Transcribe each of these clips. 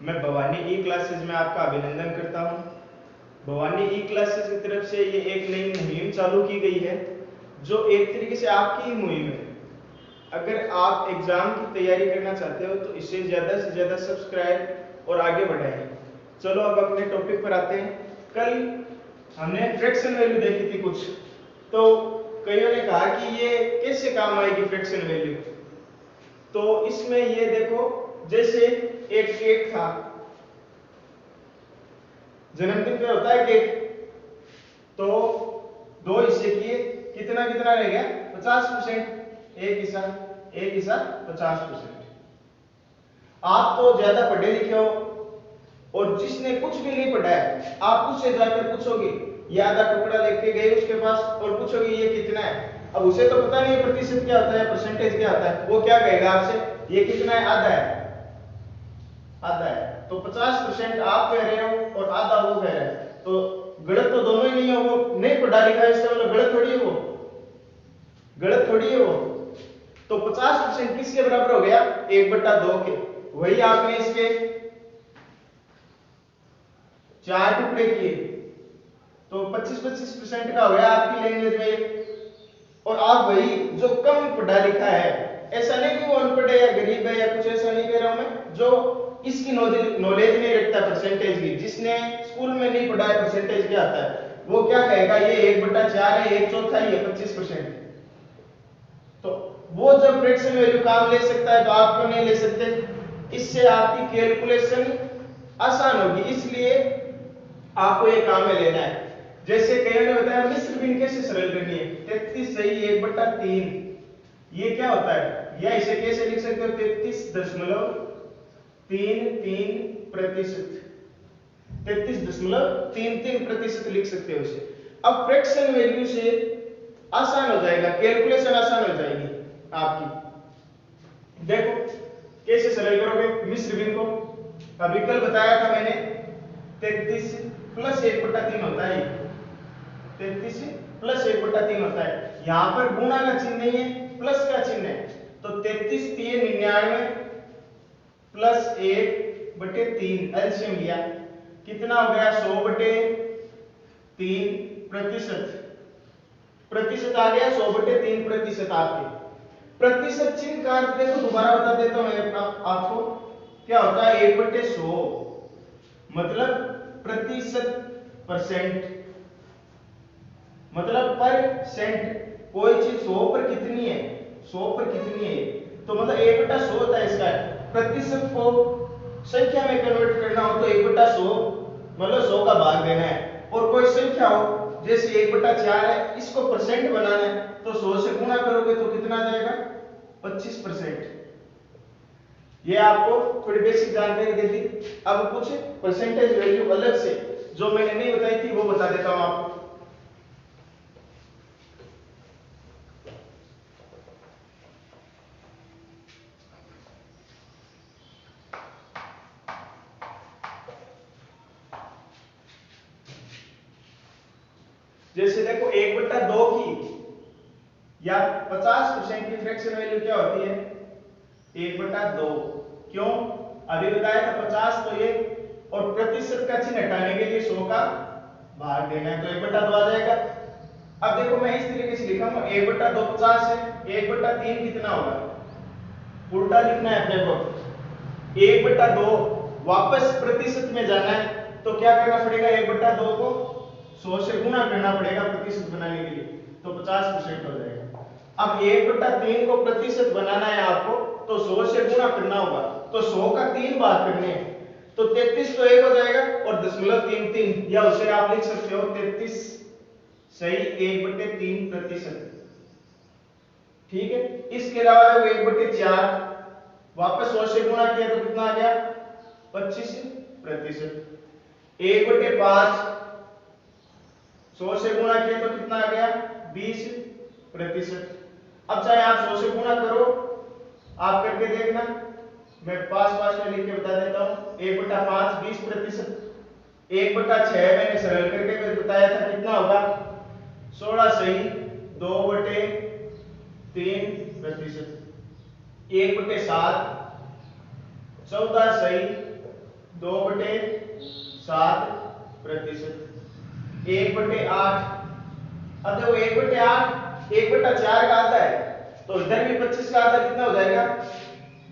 मैं भवानी ई क्लासेज में आपका अभिनंदन करता हूं। भवानी ई क्लासेज की तरफ से ये एक नई मुहिम चालू की गई है जो एक तरीके से आपकी ही मुहिम है। अगर आप एग्जाम की तैयारी करना चाहते हो तो इसे ज़्यादा से ज़्यादा सब्सक्राइब और आगे बढ़ाएं। चलो अब अपने टॉपिक पर आते हैं। कल हमने फ्रैक्शन वैल्यू देखी थी कुछ, तो कईयों ने कहा कि ये कैसे काम आएगी फ्रैक्शन वैल्यू। तो इसमें ये देखो, जैसे एक केक था, जन्मदिन पे होता है केक, तो दो हिस्से किए, कितना कितना रह गया 50%, एक हिस्सा 50%। आप तो ज्यादा पढ़े लिखे हो और जिसने कुछ भी नहीं पढ़ा है आप उससे जाकर पूछोगे, ये आधा टुकड़ा लेके गए उसके पास और पूछोगे ये कितना है। अब उसे तो पता नहीं प्रतिशत क्या होता है, परसेंटेज क्या होता है। वो क्या कहेगा आपसे, ये कितना है, आधा है, आधा है। तो 50% आप कह रहे हो और आधा वो कह रहा है, तो गलत तो दोनों ही नहीं है। वो नहीं पढ़ा लिखा है इसका मतलब गलत थोड़ी है, वो गलत थोड़ी है वो। तो 50% किसके बराबर हो गया, 1/2 के। वही आपने इसके 4 टुकड़े किए तो 25-25% का हो गया आपकी लैंग्वेज में। और आप वही जो कम पढ़ा लिखा है, ऐसा नहीं कि वो अनपढ़ है या गरीब है या कुछ, ऐसा नहीं कह रहा हूं मैं, जो इसकी नॉलेज नहीं रखता परसेंटेज की, जिसने स्कूल में नहीं पढ़ा है परसेंटेज क्या आता है, वो क्या कहेगा ये 1/4 है, 1/4 है 25%। तो वो जब फ्रैक्शन वैल्यू काम ले सकता है तो आप क्यों नहीं ले सकते। इससे आपकी कैलकुलेशन आसान होगी, इसलिए आपको ये काम में लेना है। जैसे कईयों ने बताया मिश्र भिन्न कैसे सरल करनी है, 33 सही 1/3। ये क्या होता है, या इसे कैसे लिख सकते हो, 33.33%, 33.33% लिख सकते हो इसे। अब फ्रैक्शन वैल्यू से आसान हो जाएगा, कैलकुलेशन आसान हो जाएगी आपकी। देखो कैसे सरल करोगे मिश्र भिन्न को। अभी कल बताया था मैंने, 33 + 1/3 होता है, 33 + 1/3 होता है। यहां पर गुणा का चिन्ह नहीं है, प्लस का चिन्ह है, तो 33 3 99 + 1/3 एलसीएम लिया, कितना हो गया 100/3%। प्रतिशत आ गया 100/3% आपके। प्रतिशत चिन्ह का अर्थ देखो, दोबारा बता देता हूं मैं आपको, क्या होता है 1/100, मतलब प्रतिशत, परसेंट मतलब परसेंट। कोई चीज 100 पर कितनी है, 100 पर कितनी है, तो मतलब 1/100 होता है इसका। प्रतिशत को संख्या में कन्वर्ट करना हो तो 1/100 मतलब 100 का भाग देना है। और कोई संख्या हो जैसे 1/4 है, इसको परसेंट बनाना है तो 100 से गुणा करोगे तो कितना आ जाएगा 25%। ये आपको थोड़ी बेसिक जानकारी दे दी। अब कुछ परसेंटेज वैल्यू अलग से जो मैंने नहीं बताई थी वो बता देता हूं आपको। जैसे देखो 1/2 की या 50% की फ्रैक्शन वैल्यू क्या होती है, 1/2। क्यों, अभी बताया था 50 तो ये, और प्रतिशत का चिन्ह हटाने के लिए 100 का भाग देना है तो 1/2 आ जाएगा। अब देखो मैं इस तरीके से लिखा हूं, 1/2 50 है, 1/3 कितना होगा, उल्टा लिखना है अपने को। 1/2 वापस प्रतिशत में जाना है तो क्या करना पड़ेगा, 1/2 को 100 से गुणा करना पड़ेगा प्रतिशत बनाने के लिए, तो 50% हो जाएगा। अब 1/3 को प्रतिशत बनाना है आपको तो 100 से गुणा करना होगा, तो 100 का 3 भाग करने हैं, तो 33 तो 1 हो जाएगा और 0.33, या उसे आप लिख सकते हो 33 सही 1/3%। ठीक है, इसके अलावा 1/4 वापस 100 से गुणा किया तो कितना आ गया 25%। 1/5 100 से गुणा किया तो कितना आ गया 20%। अब चाहे आप 100 से गुणा करो, आप करके देखना, मैं पास में लिख के बता देता हूं। 1/5 20%, 1/6 मैंने सरल करके बताया था कितना होगा 16 सही 2/3%। 1/7 14 सही 2/7%, 1/8। अब देखो 1/8 1/4 का आधा है, तो इधर भी 25 का आधा कितना हो जाएगा?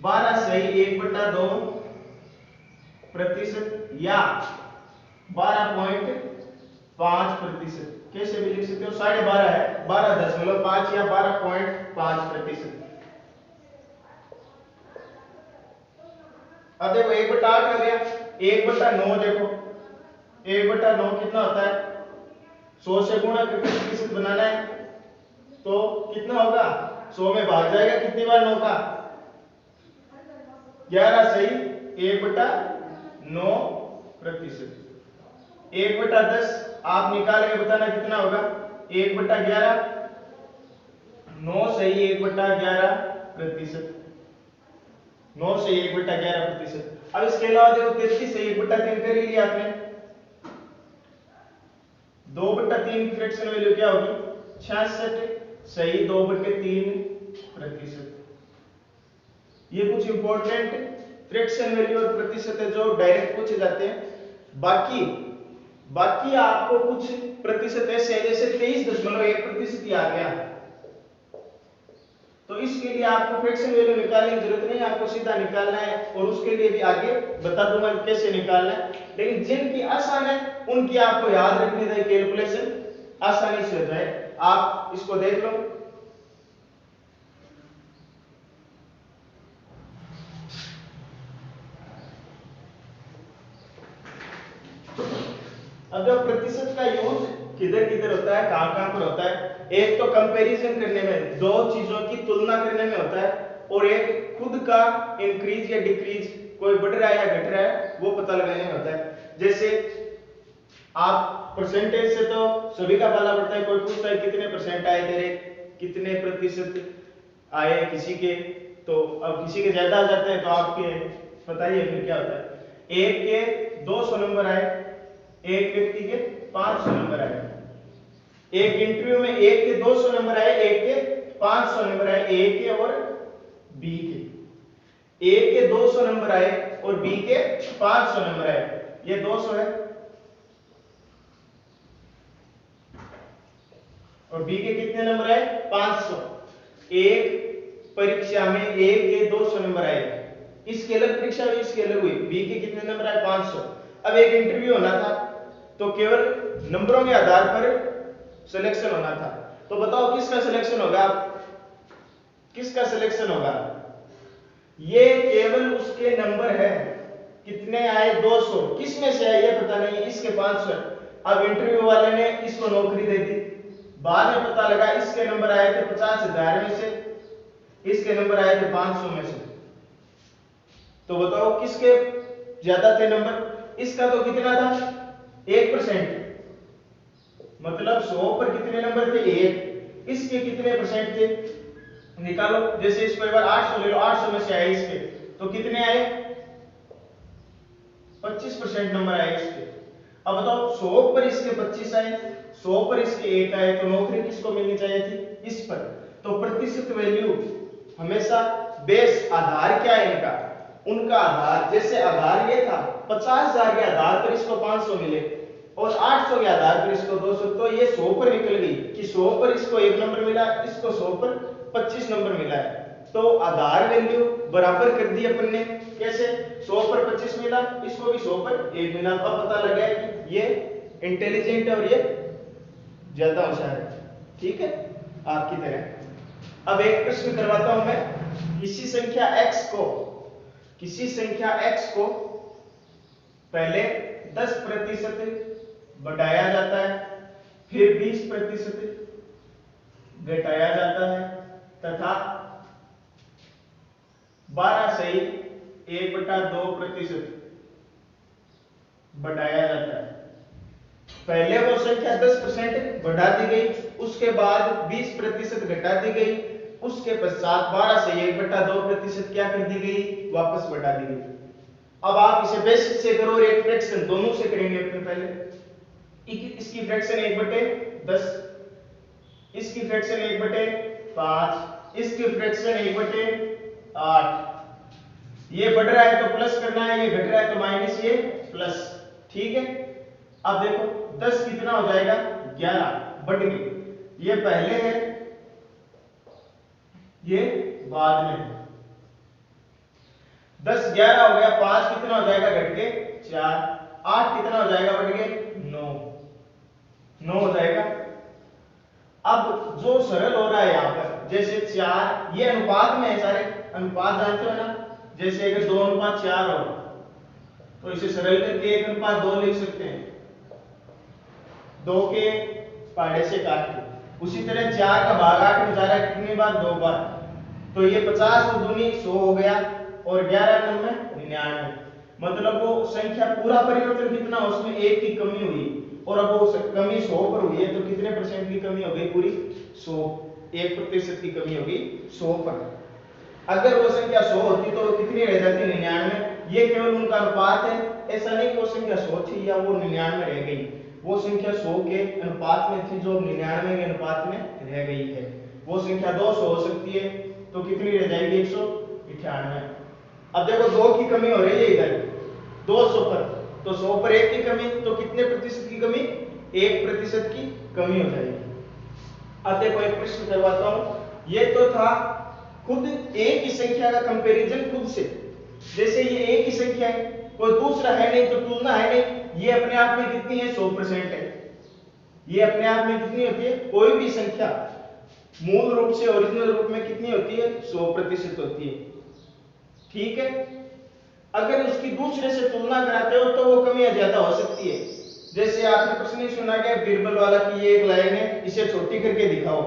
12 सही 1/2% या 12.5%। कैसे भी लिख सकते हो, 12.5 है, 12.5 या 12.5%। अब देखो 1/8 हो गया, 1/9 देखो 1/9 कितना होता है? 100 से गुणा करके प्रतिशत बनाना है, तो कितना होगा? 100 में भाग जाएगा कितनी बार 9 का? 11 सही 1/9%। 1/10 आप निकाल के बताना कितना होगा? 1/11, 9 सही 1/11%, 9 से 1/11%। अब इसके अलावा देखो 33 से 1/3 कर ही लिया आपने, 2/3 की फ्रैक्शन वैल्यू क्या होगी? 66 सही 2/3%। ये कुछ इंपॉर्टेंट फ्रैक्शन वैल्यू और प्रतिशत है जो डायरेक्ट पूछे जाते हैं। बाकी आपको कुछ प्रतिशत ऐसे है जैसे 23.1% ही आ गया, तो इसके लिए आपको फ्रैक्शन वैल्यू निकालने की जरूरत नहीं है, आपको सीधा निकालना है और उसके लिए भी आगे बता दूंगा कैसे निकालना है। लेकिन जिनकी आसान है उनकी आपको याद रखनी चाहिए, कैलकुलेशन आसानी से हो जाए। आप इसको देख लो, अब जो प्रतिशत का यूज किधर किधर होता है, कहां पर होता है? एक तो कंपैरिजन करने में, दो चीजों की तुलना करने में होता है, और एक खुद का इंक्रीज या डिक्रीज, कोई बढ़ रहा है या घट रहा है वो पता लगाने में होता है। जैसे आप परसेंटेज से तो सभी का पाला पड़ता है, कोई पूछता है कितने परसेंट आए तेरे, कितने प्रतिशत आए किसी के, तो अब किसी के ज्यादा आ जाते हैं तो आपके बताइए फिर क्या होता है? एक के 200 नंबर आए, एक व्यक्ति के 500 नंबर आए। एक इंटरव्यू में एक के 200 नंबर आए, एक के 500 नंबर आए, ए के और बी के। ए के 200 नंबर आए और बी के 500 नंबर आए, ये 200 है, और बी के कितने नंबर आए? 500। एक परीक्षा में ए के 200 नंबर आए, इसकी अलग परीक्षा हुई, इसकी अलग हुई, बी के कितने नंबर आए? 500। अब एक इंटरव्यू होना था तो केवल नंबरों के आधार पर सिलेक्शन होना था, तो बताओ किसका सिलेक्शन होगा? किसका सिलेक्शन होगा? ये केवल उसके नंबर है, कितने आए? 200। किस में से आए ये पता नहीं, इसके 500। अब इंटरव्यू वाले ने इसको नौकरी दे दी, बाद में पता लगा इसके नंबर आए थे 50,000 में से, इसके नंबर आए थे 500 में से, तो बताओ किसके ज्यादा थे नंबर? इसका तो कितना था? 1%, मतलब 100 पर कितने नंबर थे? 1। इसके कितने परसेंट थे? निकालो। जैसे इसको एक बार 800 ले लो, 800 में से आए इसके, तो कितने आए? 25% नंबर आए इसके। अब बताओ 100 पर इसके 25 आए, 100 पर इसके 1 आए, तो नौकरी किसको मिलनी चाहिए थी? इस पर। तो प्रतिशत वैल्यू हमेशा बेस, आधार क्या है इनका? उनका आधार, जैसे आधार ये था 50,000 के आधार पर इसको 500 मिले और 800 के आधार पर इसको 200, तो ये 100 पर निकल गई कि 100 पर इसको 1 नंबर मिला, इसको 100 पर 25 नंबर मिला है, तो आधार वैल्यू बराबर कर दी अपन ने। कैसे? 100 पर 25 मिला, इसको भी 100 पर 1 मिला, अब पता लगा कि ये इंटेलिजेंट है और ये ज्यादा होशियार है। ठीक है, आपकी तरह। अब एक प्रश्न करवाता हूं मैं, किसी संख्या x को पहले 10% बढ़ाया जाता है, फिर 20% घटाया जाता है, तथा 12 सही 1/2% बढ़ाया जाता है। पहले वो संख्या 10% बढ़ा दी गई, उसके बाद 20% घटा दी गई, उसके पश्चात 12 से 1/2% क्या कर दी गई? वापस बढ़ा दी गई। अब आप इसे बेसिक से करो और एक फ्रैक्शन दोनों से करेंगे अपने पहले। इसकी फ्रैक्शन 1/10, इसकी फ्रैक्शन 1/5, इसकी फ्रैक्शन 1/8। ये बढ़ रहा है तो प्लस करना है, ये घट रहा है तो माइनस, ये प्लस। ठीक है, अब देखो 10 कितना हो जाएगा 11, बढ़ गई। ये पहले है, ये बाद में है। 10 11 हो गया, 5 कितना हो जाएगा घट के 4, 8 कितना हो जाएगा बढ़ के 9 हो जाएगा। अब जो सरल हो रहा है यहाँ पर, जैसे 4 ये अनुपात में है, सारे अनुपात जानते हो ना, जैसे अगर 2:4 हो तो इसे सरल करके 1:2 लिख सकते हैं, 2 के पहाड़े से काट के। उसी तरह 4 का भाग 8 में जा रहा है कितनी बार, 2 बार, तो ये 50 और दूनी 100 हो गया, और 11 में 99, मतलब वो संख्या पूरा परिवर्तन कितना, उसमें 1 की कमी हुई, और अब वो कमी 100 पर हुई है, तो कितने परसेंट की कमी हो गई, पूरी 100, 1% की कमी हो गई 100 पर। अगर वो संख्या 100 होती तो कितनी रह जाती, 99। ये केवल उनका अनुपात है, ऐसा नहीं कि वो संख्या 100 थी या वो 99 रह गई, वो संख्या 100 के अनुपात में थी जो 99 के अनुपात में रह गई है। वो संख्या 200 हो सकती है, तो कितनी रह जाएगी, 198। अब देखो 2 की कमी हो रही है इधर 200 पर, तो 100 पर 1 की कमी, तो कितने प्रतिशत की कमी, 1% की कमी हो जाएगी। अब देखो एक प्रश्न करवाता हूं, ये तो था खुद एक ही संख्या का कंपैरिजन खुद से, जैसे ये एक ही संख्या है, कोई दूसरा है नहीं तो तुलना है नहीं, ये अपने आप में कितनी है, 100% है। ये अपने आप में कितनी होती है, कोई भी संख्या मूल रूप से ओरिजिनल रूप में कितनी होती है, 100% होती है। ठीक है, अगर उसकी दूसरे से तुलना कराते हो तो वो कमी या ज्यादा हो सकती है। जैसे आपने प्रश्न ही सुना गया बीरबल वाला कि ये एक लाइन है, इसे छोटी करके दिखाओ,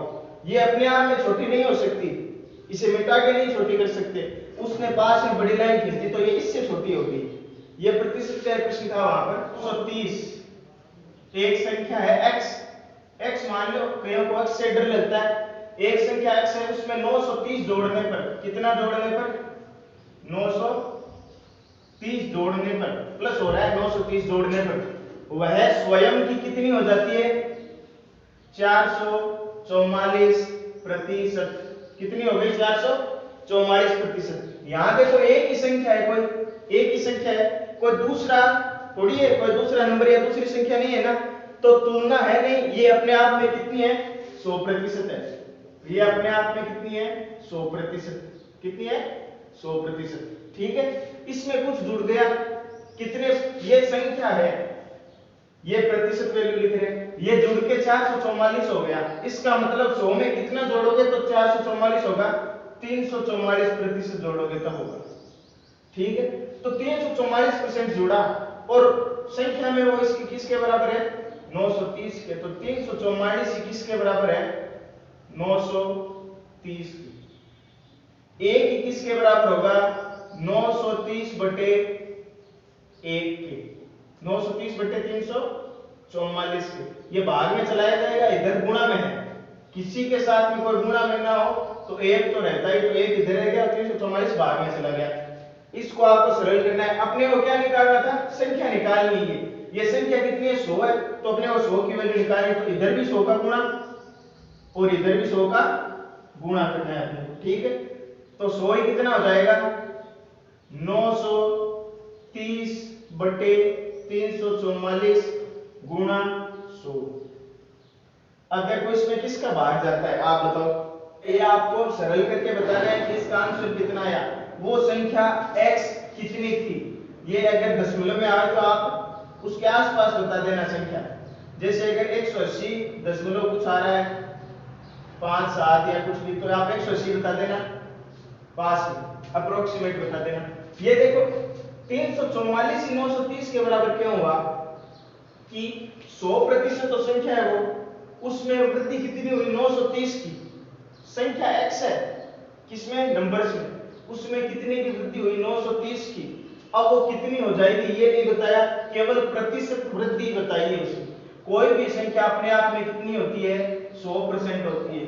ये अपने आप में छोटी नहीं हो सकती, इसे मिटा के नहीं छोटी कर सकते, उसने पास में बड़ी लाइन खींची तो ये इससे छोटी होगी। ये प्रतिशत का प्रश्न था वहां पर। 130 एक संख्या है x, x मान लो, कईयों को x से डर लगता है, एक संख्या x है, उसमें 930 जोड़ने पर, कितना जोड़ने पर, 930 जोड़ने पर, प्लस हो रहा है 930 जोड़ने पर, वह स्वयं की कितनी हो जाती है, 444%। कितनी हो गई, 444%। यहां देखो एक ही संख्या है, कोई एक ही संख्या है, कोई दूसरा थोड़ी है, कोई दूसरा नंबर या दूसरी संख्या नहीं है ना, तो तुलना है नहीं, ये अपने आप में कितनी है, 100% है। ये अपने आप में कितनी है, 100%। कितनी है, 100%। ठीक है, इसमें कुछ जुड़ गया, कितने, ये संख्या है, ये प्रतिशत वैल्यू लिख रहे हैं, ये जुड़ के 444 हो गया, इसका मतलब 100 में कितना जोड़ोगे तो 444 होगा, 344% जोड़ोगे तब होगा। ठीक है, तो 344% जुड़ा, और संख्या में वो इसकी किसके बराबर है, 930 के, तो 344 किसके बराबर है, 930 की। एक ही किसके बराबर होगा, 930 बटे 1 के, 930 बटे 344 के। ये भाग में चलाया जाएगा, इधर गुणा में है, किसी के साथ में कोई गुणा में ना हो तो एक तो रहता ही, तो एक इधर रह गया, 344 भाग में चला गया। इसको आपको सरल करना है, अपने को क्या निकालना था, संख्या निकालनी है। ये संख्या कितनी है, 100 है, तो अपने को 100 की वैल्यू निकालनी, तो इधर भी 100 का गुणा और इधर भी 100 का गुणा करना है अपने को। ठीक है, तो 100 ही कितना हो जाएगा, 930 बटे 344 गुणा 100। अब देखो इसमें किसका भाग जाता है, आप बताओ। ये आपको सरल करके बताना है कि इसका आंसर कितना आया, वो संख्या x कितनी थी। ये अगर दशमलव में आए तो आप उसके आसपास बता देना संख्या, जैसे अगर 180 दशमलव कुछ आ रहा है 5 7 या कुछ भी, तो आप 180 बता देना, पास में अप्रोक्सीमेट बता देना। ये देखो 344 930 के बराबर क्यों हुआ कि 100% तो संख्या है वो, उसमें वृद्धि कितनी हुई, 930 की। संख्या x है, किसमें, नंबर्स में, उसमें कितने की वृद्धि हुई, 930 की। अब वो कितनी हो जाएगी ये नहीं बताया, केवल प्रतिशत वृद्धि बताई है उसमें। कोई भी संख्या अपने आप में कितनी होती है, 100% होती है।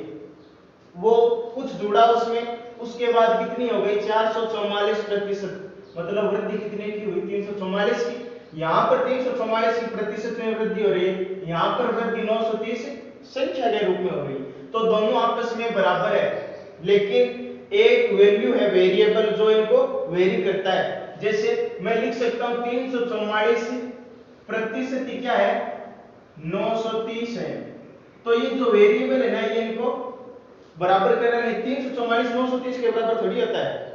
वो कुछ जुड़ा उसमें, उसके बाद कितनी हो गई, 444%, मतलब वृद्धि कितने की हुई, 344 की। यहाँ पर 344 की प्रतिशत में वृद्धि हो रही है, यहाँ पर वृद्धि 930 संख्या के रूप में हो रही है, तो दोनों आपस में बराबर है। लेकिन एक वैल्यू है वेरिएबल जो इनको वेरी करता है। जैसे मैं लिख सकता हूं 344% क्या है 930 है। तो ये जो वेरिएबल है ना ये इनको बराबर कर रहा है। 344 930 के बराबर थोड़ी होता है।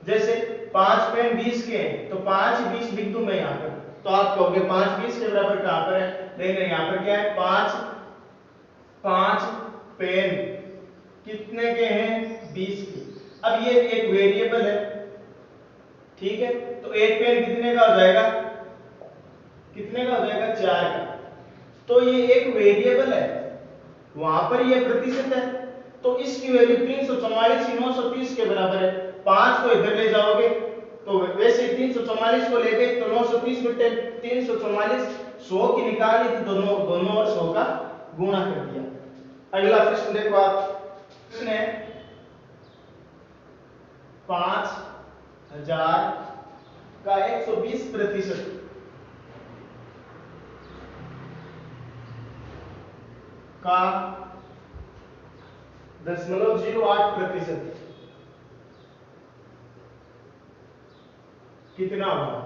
जैसे 5 पेन 20 के हैं तो 5 20 लिख दूं मैं यहां पर, तो आप कहोगे 5 20 के बराबर कहां पर है, लेकिन यहां पर क्या है 5 पेन कितने के हैं 20 के। अब ये एक वेरिएबल है, ठीक है, तो एक पेन कितने का हो जाएगा, कितने का हो जाएगा 4 का। तो ये एक वेरिएबल है, वहां पर ये प्रतिशत है, तो इसकी वैल्यू 344 की 930 के बराबर है। 5 को इधर ले जाओगे तो वैसे 344 को ले गए तो 930 बटे 344 100 की निकाली थी, दोनों और 100 का गुणा कर दिया। अगला प्रश्न देखो आप, प्रश्न है 5000 का 120% का 0.08% कितना होगा।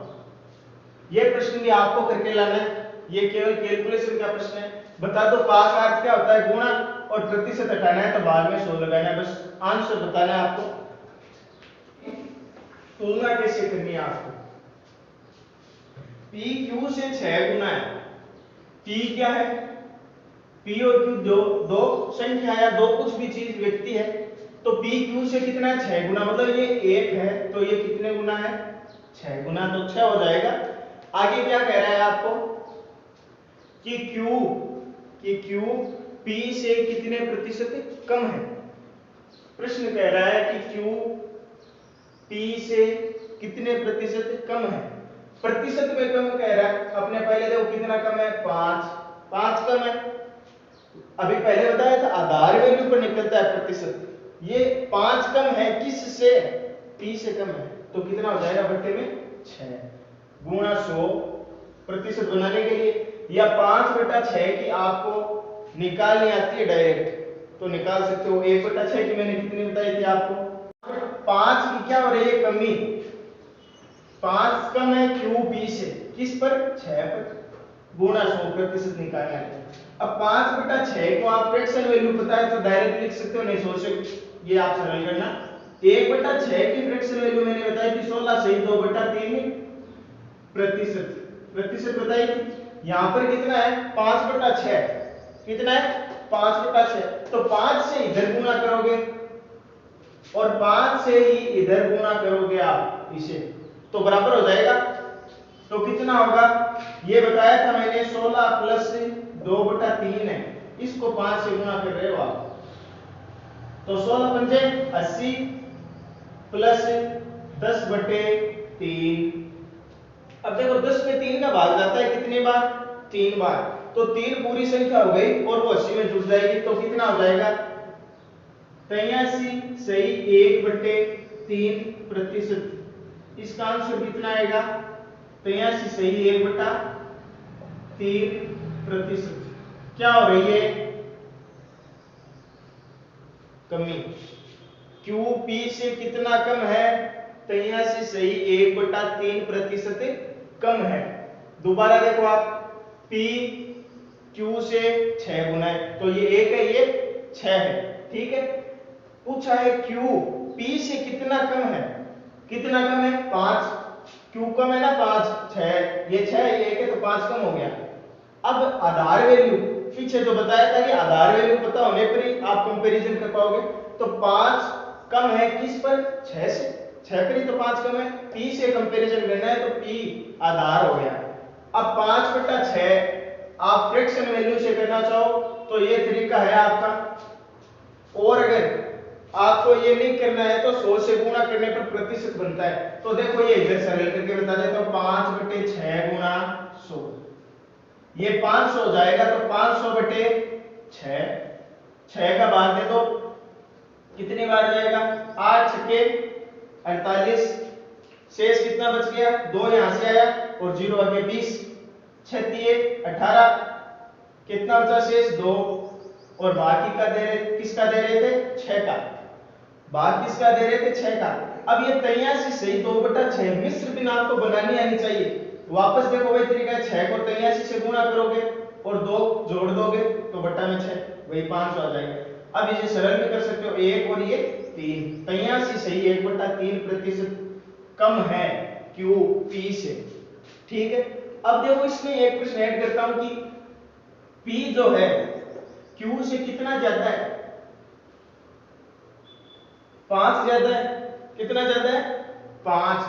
यह प्रश्न भी आपको करके लाना है, ये केवल कैलकुलेशन का प्रश्न है। बता दो का अर्थ क्या होता है गुणा, और प्रतिशत हटाना है तो बाद में 100 लगाना है, बस आंसर बताना है आपको। तुलना कैसे करनी है आपको, पी क्यू से 6 गुना है। पी क्या है, पी और क्यू दो संख्या या दो कुछ भी चीज व्यक्ति है, तो पी क्यू से कितना है 6 गुना, मतलब ये 1 है तो ये कितने गुना है 6 गुना, तो 6 हो जाएगा। आगे क्या कह रहा है आपको कि क्यू पी से कितने प्रतिशत कम है। प्रश्न कह रहा है कि क्यू पी से कितने प्रतिशत कम है। प्रतिशत में कम कह रहा है, अपने पहले देखो कितना कम है 5 कम है। अभी पहले बताया था आधार वैल्यू पर निकलता है प्रतिशत, ये 5 कम है किस से, पी से कम है, तो कितना हो जाएगा बट्टे में 6 गुणा 100 प्रतिशत बनाने के लिए, या 5/6 की आपको निकालनी आती है डायरेक्ट तो निकाल सकते हो। 1/6 की मैंने कितनी बताई थी आपको, 5 की क्या हो रही है कमी, 5 कम है क्यू बी से किस पर 6 पर, गुणा 100 प्रतिशत निकालना है। अब 5/6 को आप फ्रैक्शन वैल्यू पता है तो डायरेक्ट लिख सकते हो, नहीं सोच सकते ये आप सरल करना। 1/6 की फ्रैक्शन वैल्यू मैंने बताई थी 16 सही 2/3 प्रतिशत बताई थी। यहां पर कितना है 5/6, कितना है 5/6, तो 5 से इधर गुणा करोगे और 5 से ही इधर गुणा करोगे आप इसे, तो बराबर हो जाएगा। तो कितना होगा ये बताया था मैंने 16 प्लस 2/3 है, इसको 5 से गुणा कर रहे हो आप, तो 16 पंजे 80 प्लस 10/3। अब देखो 10 में 3 का भाग जाता है कितने बार 3 बार, तो 3 पूरी संख्या हो गई और वो 80 में जुड़ जाएगी, तो कितना हो जाएगा 83 सही 1/3%। इसका आंसर कितना आएगा 83 सही 1/3%। क्या हो रही है कमी, क्यू पी से कितना कम है 83 सही 1/3% कम है। दोबारा देखो आप, पी क्यू से 6 गुना है तो ये 1 है ये 6 है, ठीक है। पूछा है क्यू पी से कितना कम है, कितना कम है 5, क्यू कम है ना 5 6, ये 6 ये 1 है तो 5 कम हो गया। अब आधार वैल्यू पीछे जो बताया था कि आधार वैल्यू पता होने पर ही आप कंपैरिजन कर पाओगे, तो 5 कम है किस पर 6 से, 6 पर ही तो 5 कम है, पी से कंपैरिजन करना है तो पी आधार हो गया। अब 5/6 आप फ्रैक्शन वैल्यू से करना चाहो तो ये तरीका है आपका, और अगर आपको ये नहीं करना है तो 100 से गुणा करने पर प्रतिशत बनता है। तो देखो ये इधर सरल करके बता देता हूं, 5/6 गुणा 100, ये 500 हो जाएगा, तो 500/6 6 का भाग दे दो कितनी बार जाएगा 8 छक्के 48, शेष कितना बच गया 2 यहां से आया और 0 आगे 20, 36 18, कितना बचा शेष 2, और बाकी का दे रहे किसका दे रहे थे 6 का, भाग किसका दे रहे थे 6 का। अब ये 83 सही 2/6 मिश्र भिन्न आपको बनानी आनी चाहिए। वापस देखो वही तरीका है, 6 को 83 से गुणा करोगे और 2 जोड़ दोगे तो बट्टा में 6 वही 5 आ जाएगा। अब इसे सरल भी कर सकते हो, 1 और ये 3, 83 सही 1/3% कम है क्यू पी से। ठीक है, अब देखो इसमें एक प्रश्न ऐड करता हूं कि पी जो है क्यू से कितना ज्यादा है, 5 ज्यादा है। कितना ज्यादा है 5,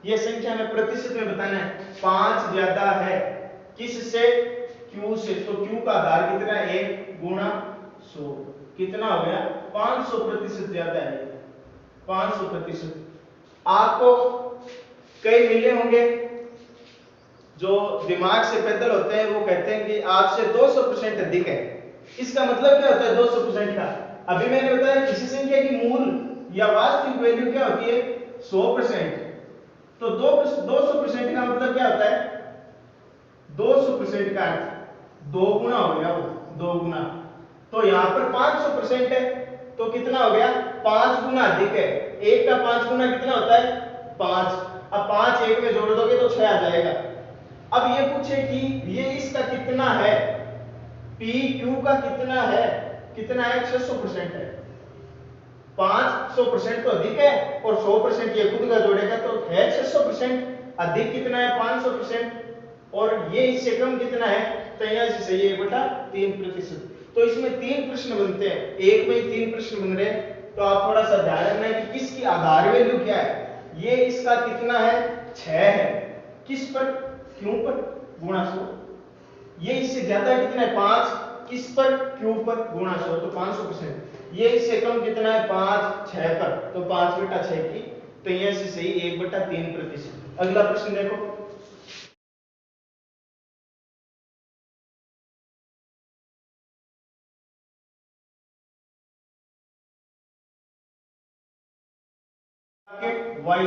ये संख्या में प्रतिशत में बताना है। 5 ज्यादा है किससे, क्यू से। तो क्यू का आधार कितना है 1 गुणा 100, कितना हो गया 500% ज्यादा है, 500%। आपको कई मिले होंगे जो दिमाग से पैदल होते हैं, वो कहते हैं कि आपसे 200% अधिक है। इसका मतलब क्या होता है 200% का? अभी मैंने बताया किसी संख्या की मूल या वास्तविक वैल्यू क्या होती है 100%। तो 200% का मतलब क्या होता है, 200% का अर्थ 2 गुना हो गया, वो 2 गुना। तो यहाँ पर 500% है तो कितना हो गया 5 गुना अधिक है। 1 का 5 गुना कितना होता है 5। अब 5 1 में जोड़ दोगे तो 6 आ जाएगा। अब ये पूछे कि ये इसका कितना है, पी क्यू का कितना है, कितना है 600% है। 500% तो अधिक है और 100% ये खुद का जोड़ेगा तो है 600%। अधिक कितना है 500% और ये इससे कम कितना है 83 सही है 1/3%। तो इसमें 3 प्रश्न बनते हैं, एक में ही 3 प्रश्न बन रहे हैं। तो आप थोड़ा सा ध्यान रखना है कि किसकी आधार वैल्यू क्या है। ये इसका कितना है 6 है, किस पर क्यों पर गुणा 100। ये इससे ज्यादा कितना है 5, किस पर क्यू पर गुणा 100 तो 500%। ये इससे कम कितना है 5 6 पर तो 5/6 की 83 सही 1/3%। अगला प्रश्न देखो, y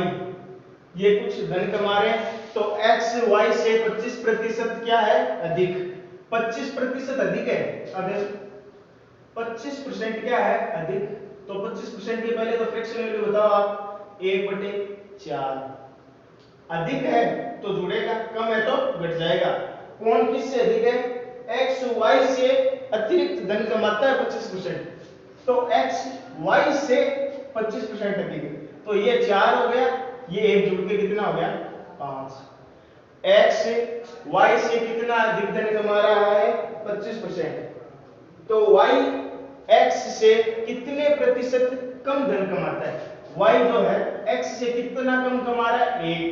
ये कुछ धन कमा रहे हैं तो x y से 25% क्या है अधिक, 25% अधिक है। अगर 25% क्या है अधिक तो 25% के पहले तो फ्रैक्शन वैल्यू बताओ आप 1/4। अधिक है तो जुड़ेगा, कम है तो घट जाएगा। कौन किससे अधिक है, x y से अतिरिक्त धन कमाता है 25%, तो x y से 25% अधिक है तो ये 4 हो गया, ये एक जुड़ के कितना हो गया 5। x y से कितना अधिक धन कमा रहा है 25%, तो y x से कितने प्रतिशत कम धन कमाता है। y जो है x से कितना कम कमा रहा है 1,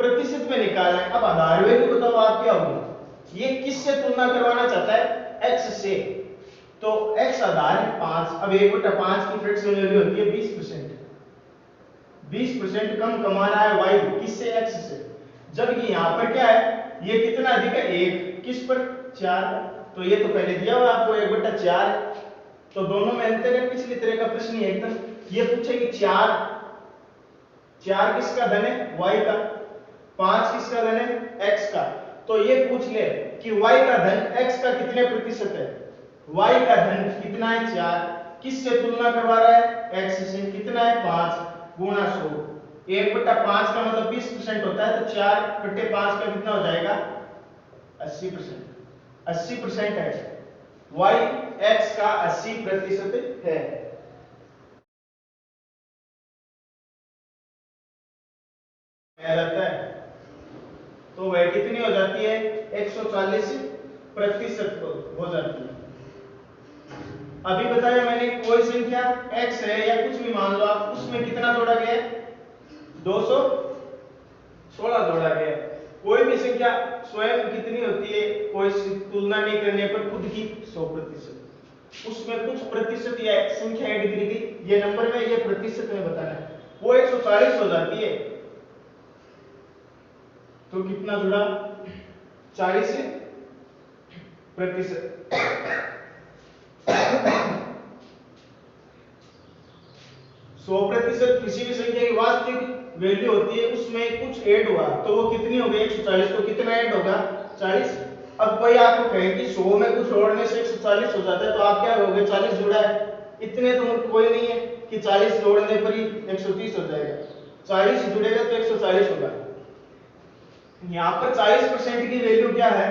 प्रतिशत में निकालना है। अब आधार वैल्यू बताओ आप क्या होगी, ये किससे तुलना करवाना चाहता है x से, तो x आधार है 5। अब 1/5 की फ्रैक्शन वैल्यू होती है 20%, 20% कम कमा रहा है y किससे x से। जबकि यहां पर क्या है ये कितना अधिक है 1, किस पर 4, तो ये तो पहले दिया हुआ आपको 1/4। तो दोनों में अंतर है, पिछली तरह का प्रश्न ही एकदम। ये पूछे कि 4 किसका धन है y का, 5 किसका धन है x का। तो ये पूछ ले कि y का धन x का कितने प्रतिशत है, y का धन कितना है 4, किससे तुलना करवा रहा है x से, कितना है 5 गुणा 100। 1/5 का मतलब 20% होता है तो 4/5 का कितना हो जाएगा 80%। 80% है y x का 80% है। रहता है तो वह कितनी हो जाती है 140% हो जाती है। अभी बताया मैंने कोई संख्या x है या कुछ भी मान लो आप, उसमें कितना जोड़ा गया है 216 जोड़ा गया है। कोई भी संख्या स्वयं कितनी होती है, कोई तुलना नहीं करने पर खुद की 100%, उसमें कुछ प्रतिशत या संख्या ऐड करी गई, ये नंबर में ये प्रतिशत में बताना है। वो 140 हो जाती है तो कितना जुड़ा 40%। 100% किसी भी संख्या की वास्तविक वैल्यू होती है, उसमें कुछ ऐड हुआ तो वो कितनी हो गई 140, तो कितना ऐड होगा 40। अब कोई आपको कहे कि 100 में कुछ जोड़ने से 140 हो जाता है तो आप क्या कहोगे 40 जुड़ा है, इतने तो कोई नहीं है कि 40 जोड़ने पर ही 130 हो जाएगा, 40 जुड़ेगा तो 140 होगा। यहां पर 40% की वैल्यू क्या है,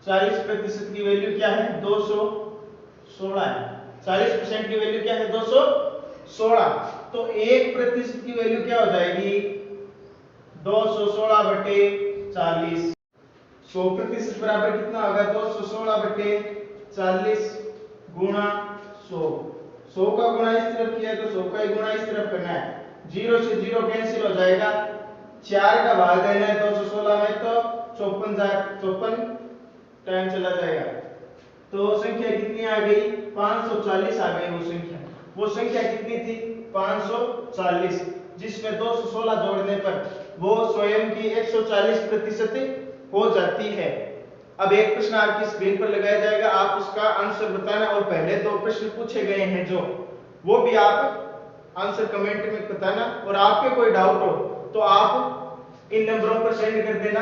40% की वैल्यू क्या है, 216 है। 40% की वैल्यू क्या है, 216। तो 1% की वैल्यू क्या हो जाएगी, 216 बटे 40। 100% बराबर कितना होगा, 216 बटे 40 गुणा 100। 100 का गुणा इस तरफ किया तो 100 का ही गुणा इस तरफ करना है। 0 से 0 कैंसिल हो जाएगा, 4 का भाग देना है 216 में तो 54 टाइम चला जाएगा। तो संख्या कितनी आ गई, 540 आ गई। वो संख्या कितनी थी, 540, जिसमें 216 जोड़ने पर वो स्वयं की 140% हो जाती है। अब एक प्रश्न आपकी स्क्रीन पर लगाया जाएगा, आप उसका आंसर बताना, और पहले 2 प्रश्न पूछे गए हैं जो, वो भी आप आंसर कमेंट में बताना। और आपके कोई डाउट हो तो आप इन नंबरों पर सेंड कर देना।